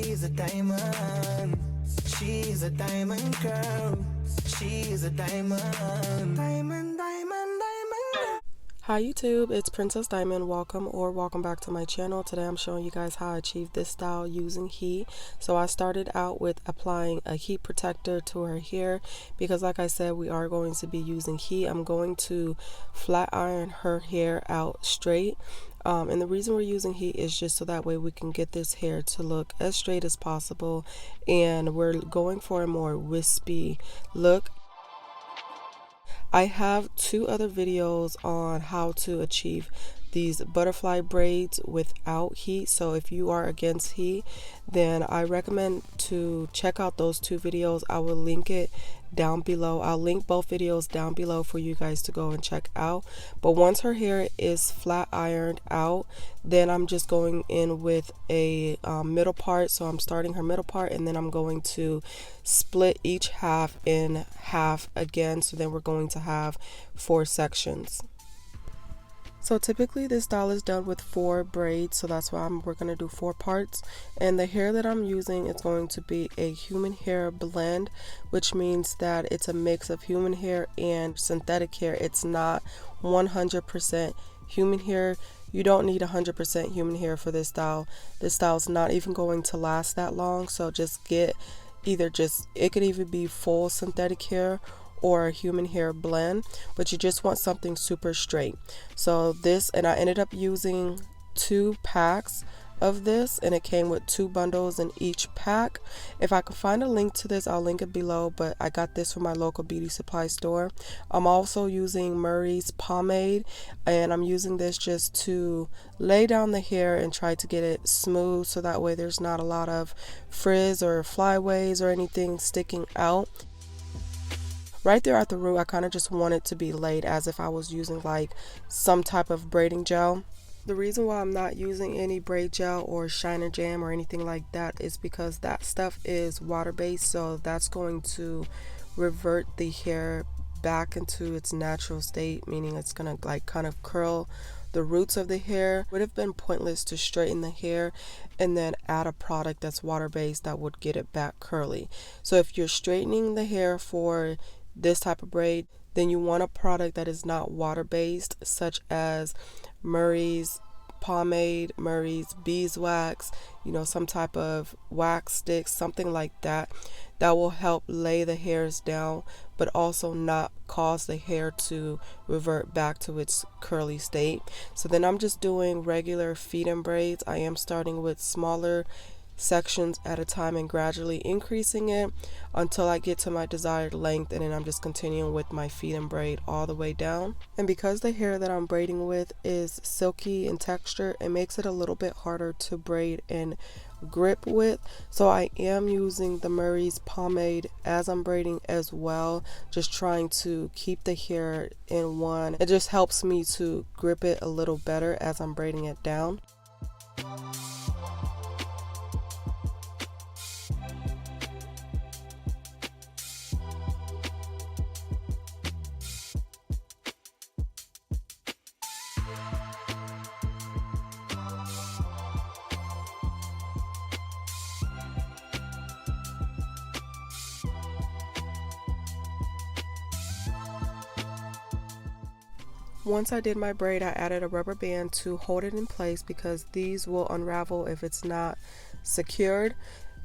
She's a diamond. She's a diamond girl. She's a diamond. Diamond, diamond, diamond. Hi YouTube, it's Princess Diamond. Welcome back to my channel. Today I'm showing you guys how I achieved this style using heat. So I started out with applying a heat protector to her hair because like I said, we are going to be using heat. I'm going to flat iron her hair out straight. And the reason we're using heat is just so that way we can get this hair to look as straight as possible, and we're going for a more wispy look. I have 2 other videos on how to achieve these butterfly braids without heat, so if you are against heat, then I recommend to check out those 2 videos. I will link it down below. I'll link both videos down below for you guys to go and check out. But once her hair is flat ironed out, then I'm just going in with a middle part. So I'm starting her middle part, and then I'm going to split each half in half again, so then we're going to have 4 sections. So typically this style is done with 4 braids, so that's why we're going to do 4 parts. And the hair that I'm using is going to be a human hair blend, which means that it's a mix of human hair and synthetic hair. It's not 100% human hair. You don't need 100% human hair for this style. This style is not even going to last that long, so just get it could either be full synthetic hair or a human hair blend, but you just want something super straight. So this, and I ended up using 2 packs of this, and it came with 2 bundles in each pack. If I can find a link to this, I'll link it below, but I got this from my local beauty supply store. I'm also using Murray's pomade, and I'm using this just to lay down the hair and try to get it smooth, so that way there's not a lot of frizz or flyaways or anything sticking out. Right there at the root, I kind of just want it to be laid as if I was using like some type of braiding gel. The reason why I'm not using any braid gel or shiner jam or anything like that is because that stuff is water-based, so that's going to revert the hair back into its natural state, meaning it's gonna like kind of curl the roots of the hair. It would have been pointless to straighten the hair and then add a product that's water-based that would get it back curly. So if you're straightening the hair for this type of braid, then you want a product that is not water-based, such as Murray's pomade, Murray's beeswax, some type of wax sticks, something like that, that will help lay the hairs down but also not cause the hair to revert back to its curly state. So then I'm just doing regular feed-in braids. I am starting with smaller sections at a time and gradually increasing it until I get to my desired length, and then I'm just continuing with my feed-in braid all the way down. And because the hair that I'm braiding with is silky in texture, it makes it a little bit harder to braid and grip with, so I am using the Murray's pomade as I'm braiding as well, just trying to keep the hair in one. It just helps me to grip it a little better as I'm braiding it down. Once I did my braid, I added a rubber band to hold it in place because these will unravel if it's not secured.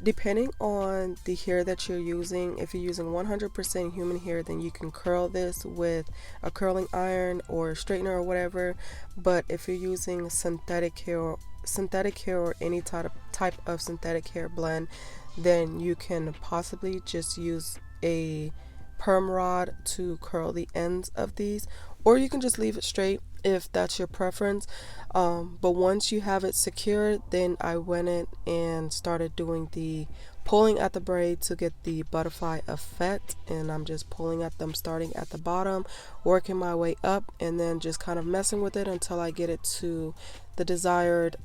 Depending on the hair that you're using, if you're using 100% human hair, then you can curl this with a curling iron or a straightener or whatever. But if you're using synthetic hair or any type of synthetic hair blend, then you can possibly just use a perm rod to curl the ends of these, or you can just leave it straight if that's your preference. But once you have it secured, then I went in and started doing the pulling at the braid to get the butterfly effect, and I'm just pulling at them starting at the bottom, working my way up, and then just kind of messing with it until I get it to the desired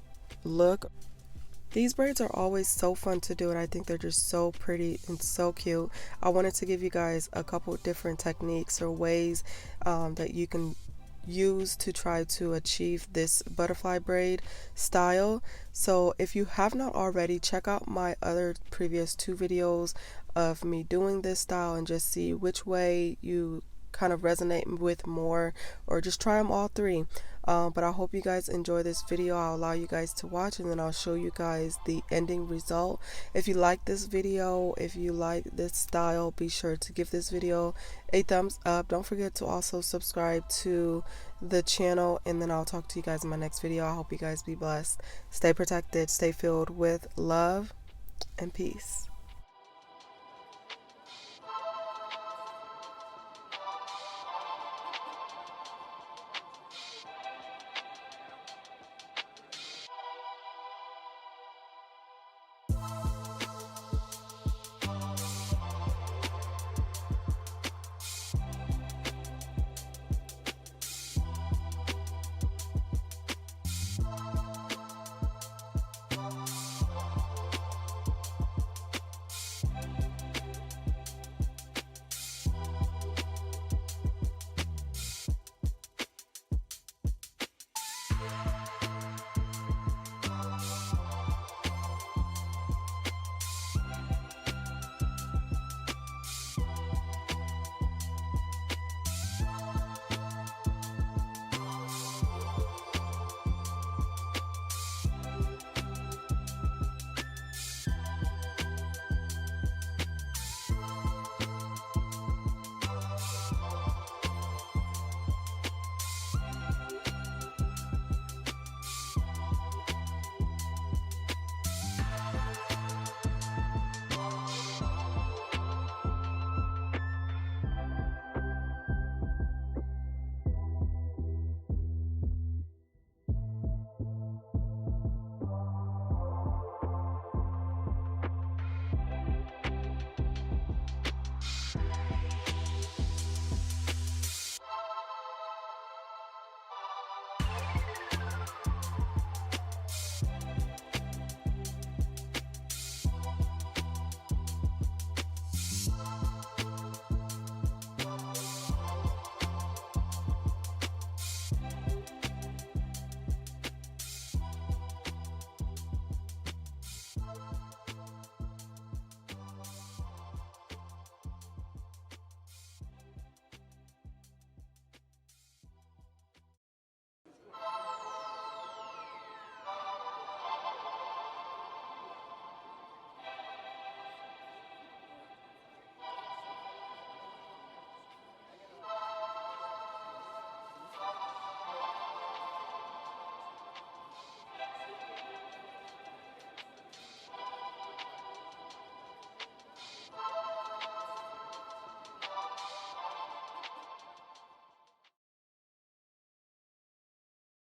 look. These braids are always so fun to do, and I think they're just so pretty and so cute. I wanted to give you guys a couple different techniques or ways that you can use to try to achieve this butterfly braid style. So if you have not already, check out my other previous 2 videos of me doing this style and just see which way you kind of resonate with more, or just try them all 3. But I hope you guys enjoy this video. I'll allow you guys to watch and then I'll show you guys the ending result. If you like this video, if you like this style, be sure to give this video a thumbs up. Don't forget to also subscribe to the channel, and then I'll talk to you guys in my next video. I hope you guys be blessed. Stay protected, stay filled with love and peace.